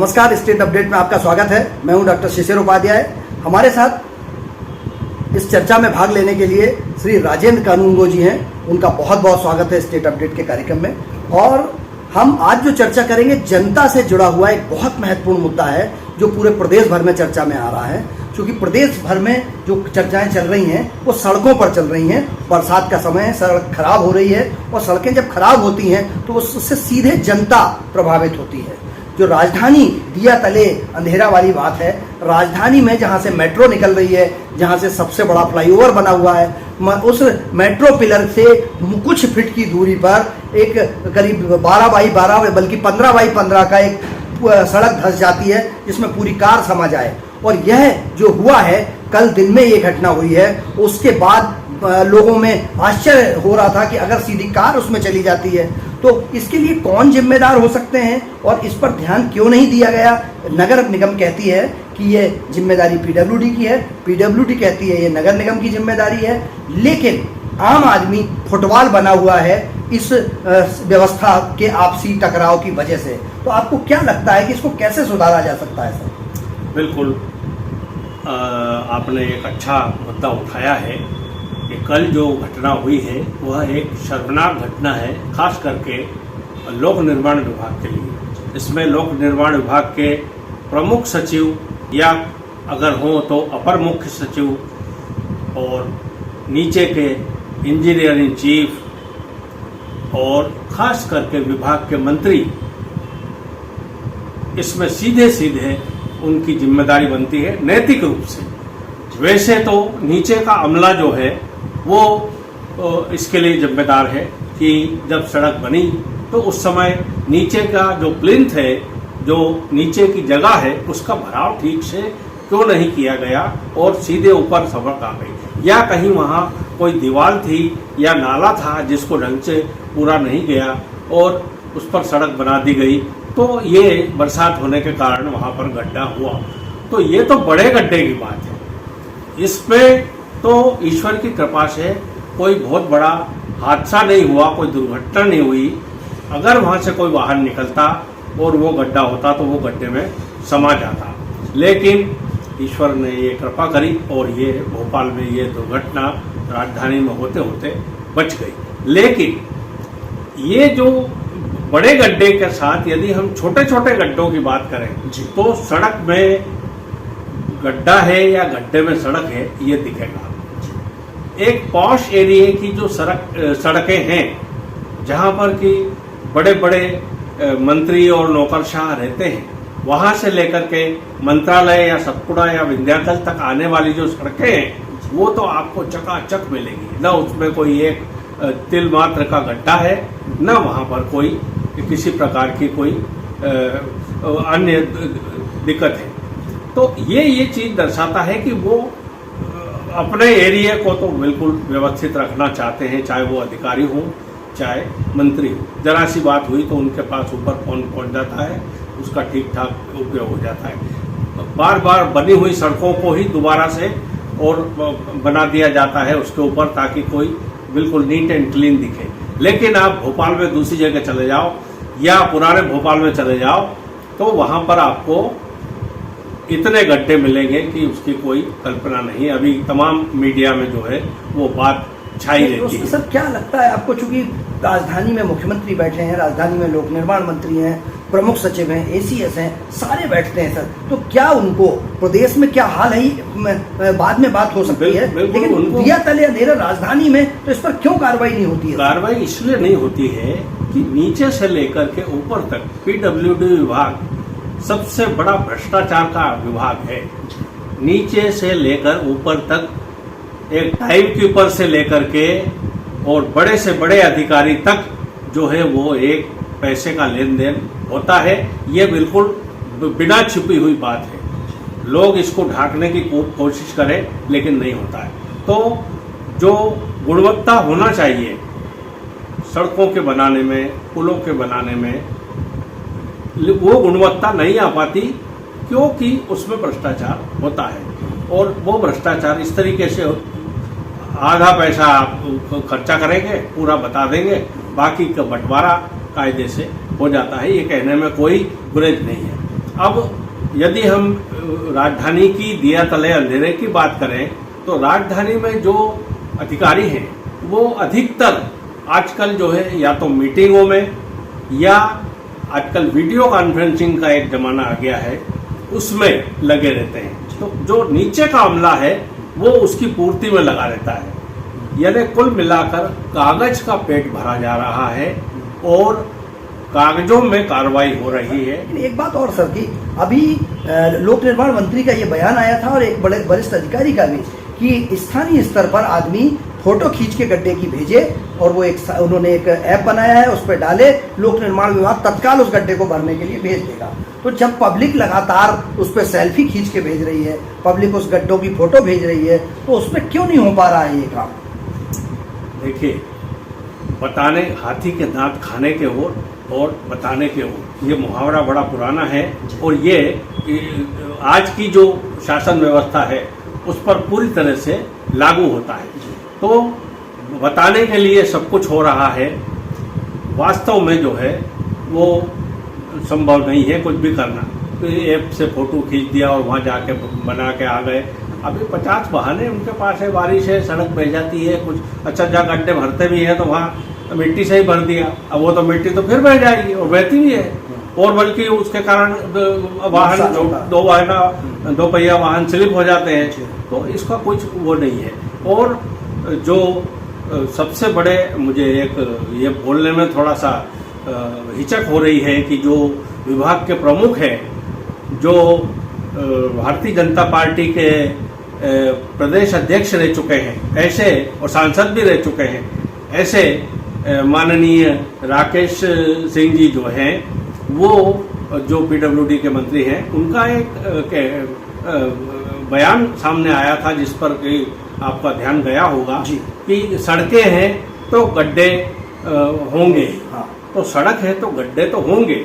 नमस्कार, state update में आपका स्वागत है। मैं हूं डॉक्टर शिशिर उपाध्याय। हमारे साथ इस चर्चा में भाग लेने के लिए श्री राजेंद्र कानूनगो जी हैं। उनका बहुत बहुत स्वागत है स्टेट अपडेट के कार्यक्रम में। और हम आज जो चर्चा करेंगे, जनता से जुड़ा हुआ एक बहुत महत्वपूर्ण मुद्दा है जो पूरे प्रदेश भर में चर्चा में आ रहा है। क्योंकि प्रदेश भर में जो चर्चाएं चल रही हैं वो सड़कों पर चल रही हैं। बरसात का समय है, सड़क खराब हो रही है और सड़कें जब खराब होती हैं तो उससे सीधे जनता प्रभावित होती है। जो राजधानी दिया तले अंधेरा वाली बात है, राजधानी में जहां से मेट्रो निकल रही है, जहां से सबसे बड़ा फ्लाईओवर बना हुआ है, उस मेट्रो पिलर से कुछ फीट की दूरी पर एक करीब 12 बाई 12 बल्कि 15 बाई 15 का एक सड़क धंस जाती है जिसमें पूरी कार समा जाए। और यह जो हुआ है, कल दिन में ये घटना हुई है। उसके बाद लोगों में आश्चर्य हो रहा था कि अगर सीधी कार उसमें चली जाती है तो इसके लिए कौन जिम्मेदार हो सकते हैं और इस पर ध्यान क्यों नहीं दिया गया। नगर निगम कहती है कि ये जिम्मेदारी पीडब्ल्यूडी की है, पीडब्ल्यूडी कहती है ये नगर निगम की जिम्मेदारी है, लेकिन आम आदमी फुटबॉल बना हुआ है इस व्यवस्था के आपसी टकराव की वजह से। तो आपको क्या लगता है कि इसको कैसे सुधारा जा सकता है सर? बिल्कुल, आपने एक अच्छा मुद्दा उठाया है कि कल जो घटना हुई है वह एक शर्मनाक घटना है, खास करके लोक निर्माण विभाग के लिए। इसमें लोक निर्माण विभाग के प्रमुख सचिव या अगर हो तो अपर मुख्य सचिव और नीचे के इंजीनियरिंग चीफ और खास करके विभाग के मंत्री, इसमें सीधे सीधे उनकी जिम्मेदारी बनती है नैतिक रूप से। वैसे तो नीचे का अमला जो है वो इसके लिए जिम्मेदार है कि जब सड़क बनी तो उस समय नीचे का जो प्लिंथ है, जो नीचे की जगह है, उसका भराव ठीक से क्यों नहीं किया गया और सीधे ऊपर सड़क आ गई, या कहीं वहाँ कोई दीवार थी या नाला था जिसको ढंग से पूरा नहीं गया और उस पर सड़क बना दी गई, तो ये बरसात होने के कारण वहाँ पर गड्ढा हुआ। तो ये तो बड़े गड्ढे की बात है। इसमें तो ईश्वर की कृपा से कोई बहुत बड़ा हादसा नहीं हुआ, कोई दुर्घटना नहीं हुई। अगर वहाँ से कोई वाहन निकलता और वो गड्ढा होता तो वो गड्ढे में समा जाता, लेकिन ईश्वर ने ये कृपा करी और ये भोपाल में ये दुर्घटना राजधानी में होते होते बच गई। लेकिन ये जो बड़े गड्ढे के साथ यदि हम छोटे छोटे गड्ढों की बात करें तो सड़क में गड्ढा है या गड्ढे में सड़क है ये दिखेगा। एक पॉश एरिया की जो सड़कें हैं जहां पर कि बड़े बड़े मंत्री और नौकरशाह रहते हैं, वहां से लेकर के मंत्रालय या सतपुड़ा या विंध्याचल तक आने वाली जो सड़कें हैं वो तो आपको चकाचक मिलेगी। न उसमें कोई एक तिल मात्र का गड्ढा है, न वहां पर कोई किसी प्रकार की कोई अन्य दिक्कत है। तो ये चीज दर्शाता है कि वो अपने एरिया को तो बिल्कुल व्यवस्थित रखना चाहते हैं, चाहे वो अधिकारी हो चाहे मंत्री हो। जरा सी बात हुई तो उनके पास ऊपर फोन पहुंच जाता है, उसका ठीक ठाक उपयोग हो जाता है। बार बार बनी हुई सड़कों को ही दोबारा से और बना दिया जाता है उसके ऊपर, ताकि कोई बिल्कुल नीट एंड क्लीन दिखे। लेकिन आप भोपाल में दूसरी जगह चले जाओ या पुराने भोपाल में चले जाओ तो वहां पर आपको इतने गड्ढे मिलेंगे कि उसकी कोई कल्पना नहीं। अभी तमाम मीडिया में जो है वो बात छाई रहती है। सर क्या लगता है आपको, चूंकि राजधानी में मुख्यमंत्री बैठे हैं, राजधानी में लोक निर्माण मंत्री हैं, प्रमुख सचिव हैं, एसीएस हैं, सारे बैठते हैं सर, तो क्या उनको प्रदेश में क्या हाल है, बाद में बात हो सकती है, लेकिन दिया तले अंधेरा राजधानी में तो इस पर क्यों कार्रवाई नहीं होती है? कार्रवाई इसलिए नहीं होती है कि नीचे से लेकर के ऊपर तक पीडब्ल्यूडी विभाग सबसे बड़ा भ्रष्टाचार का विभाग है। नीचे से लेकर ऊपर तक एक टाइम कीपर से लेकर के और बड़े से बड़े अधिकारी तक जो है वो एक पैसे का लेन देन होता है। ये बिल्कुल बिना छिपी हुई बात है। लोग इसको ढांकने की कोशिश करें लेकिन नहीं होता है। तो जो गुणवत्ता होना चाहिए सड़कों के बनाने में, पुलों के बनाने में, वो गुणवत्ता नहीं आ पाती क्योंकि उसमें भ्रष्टाचार होता है। और वो भ्रष्टाचार इस तरीके से आधा पैसा आप खर्चा करेंगे, पूरा बता देंगे, बाकी का बंटवारा कायदे से हो जाता है। ये कहने में कोई गुरेज नहीं है। अब यदि हम राजधानी की दिया तले अंधेरे की बात करें तो राजधानी में जो अधिकारी हैं वो अधिकतर आजकल जो है या तो मीटिंगों में या आजकल वीडियो कॉन्फ्रेंसिंग का एक जमाना आ गया है उसमें लगे रहते हैं। तो जो नीचे का अमला है वो उसकी पूर्ति में लगा रहता है, यानी कुल मिलाकर कागज का पेट भरा जा रहा है और कागजों में कार्रवाई हो रही है। एक बात और सर की अभी लोक निर्माण मंत्री का ये बयान आया था और एक बड़े वरिष्ठ अधिकारी का भी कि स्थानीय स्तर पर आदमी फोटो खींच के गड्ढे की भेजे और वो उन्होंने एक ऐप बनाया है, उस पर डाले, लोक निर्माण विभाग तत्काल उस गड्ढे को भरने के लिए भेज देगा। तो जब पब्लिक लगातार उस पर सेल्फी खींच के भेज रही है, पब्लिक उस गड्ढों की फोटो भेज रही है, तो उसमें क्यों नहीं हो पा रहा है ये काम? देखिए, बताने हाथी के दांत खाने के और बताने के ओर, ये मुहावरा बड़ा पुराना है और ये आज की जो शासन व्यवस्था है उस पर पूरी तरह से लागू होता है। तो बताने के लिए सब कुछ हो रहा है, वास्तव में जो है वो संभव नहीं है कुछ भी करना। तो ऐप से फोटो खींच दिया और वहाँ जाके बना के आ गए। अभी 50 बहाने उनके पास है, बारिश है, सड़क बह जाती है, कुछ अच्छा जहाँ गड्ढे भरते भी हैं तो वहाँ मिट्टी से ही भर दिया, अब वो तो मिट्टी तो फिर बह जाएगी और बहती भी है, और बल्कि उसके कारण वाहन दो पहिया वाहन स्लिप हो जाते हैं। तो इसका कुछ वो नहीं है। और जो सबसे बड़े मुझे एक ये बोलने में थोड़ा सा हिचक हो रही है कि जो विभाग के प्रमुख हैं, जो भारतीय जनता पार्टी के प्रदेश अध्यक्ष रह चुके हैं ऐसे, और सांसद भी रह चुके हैं ऐसे, माननीय राकेश सिंह जी जो हैं, वो जो पीडब्ल्यूडी के मंत्री हैं, उनका एक बयान सामने आया था जिस पर आपका ध्यान गया होगा कि सड़कें हैं तो गड्ढे होंगे। हाँ। तो सड़क है तो गड्ढे तो होंगे।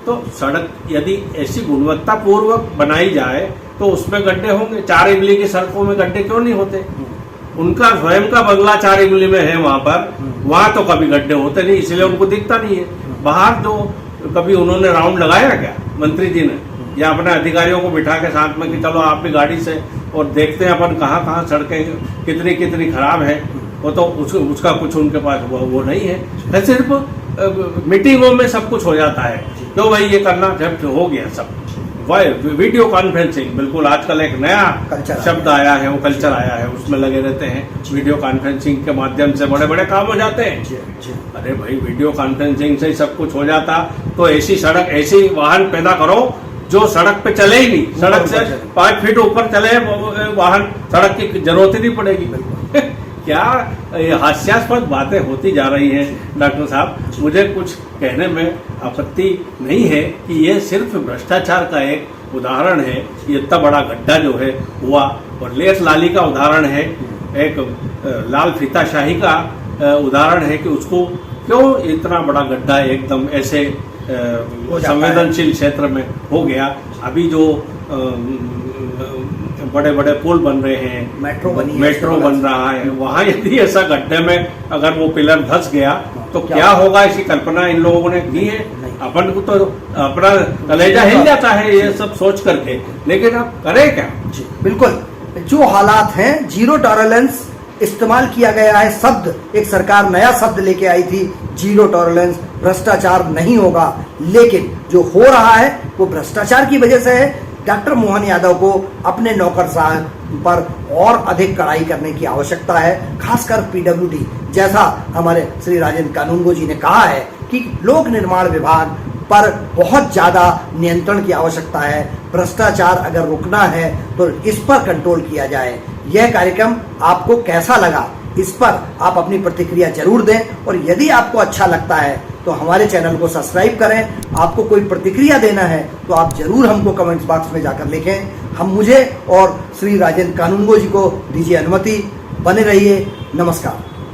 तो सड़क यदि ऐसी गुणवत्ता पूर्वक बनाई जाए तो उसमें गड्ढे होंगे। 4 इमली की सड़कों में गड्ढे क्यों नहीं होते? उनका स्वयं का बंगला 4 इमली में है, वहां पर वहां तो कभी गड्ढे होते नहीं, इसलिए उनको दिखता नहीं है। बाहर जो कभी उन्होंने राउंड लगाया क्या मंत्री जी ने, या अपने अधिकारियों को बिठा के साथ में कि चलो आप भी गाड़ी से और देखते हैं अपन कहाँ सड़कें कितनी खराब है? वो तो उसका कुछ उनके पास वो नहीं है। सिर्फ मीटिंगों में सब कुछ हो जाता है, तो भाई ये करना जब हो गया सब। वीडियो कॉन्फ्रेंसिंग बिल्कुल आजकल एक नया शब्द आया है, वो कल्चर आया है, उसमें लगे रहते हैं। वीडियो कॉन्फ्रेंसिंग के माध्यम से बड़े बड़े काम हो जाते हैं। अरे भाई, वीडियो कॉन्फ्रेंसिंग से ही सब कुछ हो जाता तो ऐसी सड़क, ऐसी वाहन पैदा करो जो सड़क पे चले ही नहीं, सड़क से 5 फीट ऊपर चले वाहन, सड़क की जरूरत ही नहीं पड़ेगी। क्या हास्यास्पद बातें होती जा रही हैं डॉक्टर साहब। मुझे कुछ कहने में आपत्ति नहीं है कि ये सिर्फ भ्रष्टाचार का एक उदाहरण है। ये इतना बड़ा गड्ढा जो है हुआ, और लेस लाली का उदाहरण है, एक लाल फीताशाही का उदाहरण है कि उसको क्यों इतना बड़ा गड्ढा एकदम ऐसे संवेदनशील क्षेत्र में हो गया। अभी जो बड़े बड़े पुल बन रहे हैं, मेट्रो बन रहा है, वहाँ यदि ऐसा गड्ढे में अगर वो पिलर धंस गया तो क्या होगा, इसकी कल्पना इन लोगों ने की है? अपन को तो अपना कलेजा हिल जाता है ये सब सोच करके, लेकिन अब करें क्या? बिल्कुल, जो हालात हैं, जीरो टॉलरेंस इस्तेमाल किया गया है शब्द, एक सरकार नया शब्द लेके आई थी, जीरो टॉलरेंस, भ्रष्टाचार नहीं होगा। लेकिन जो हो रहा है वो भ्रष्टाचार की वजह से है। डॉक्टर मोहन यादव को अपने नौकरशाह पर और अधिक कड़ाई करने की आवश्यकता है, खासकर पीडब्ल्यूडी, जैसा हमारे श्री राजेंद्र कानूनगो जी ने कहा है कि लोक निर्माण विभाग पर बहुत ज़्यादा नियंत्रण की आवश्यकता है। भ्रष्टाचार अगर रुकना है तो इस पर कंट्रोल किया जाए। यह कार्यक्रम आपको कैसा लगा, इस पर आप अपनी प्रतिक्रिया जरूर दें, और यदि आपको अच्छा लगता है तो हमारे चैनल को सब्सक्राइब करें। आपको कोई प्रतिक्रिया देना है तो आप जरूर हमको कमेंट्स बॉक्स में जाकर लिखें। हम मुझे और श्री राजेंद्र कानूनगो जी को दीजिए अनुमति। बने रहिए। नमस्कार।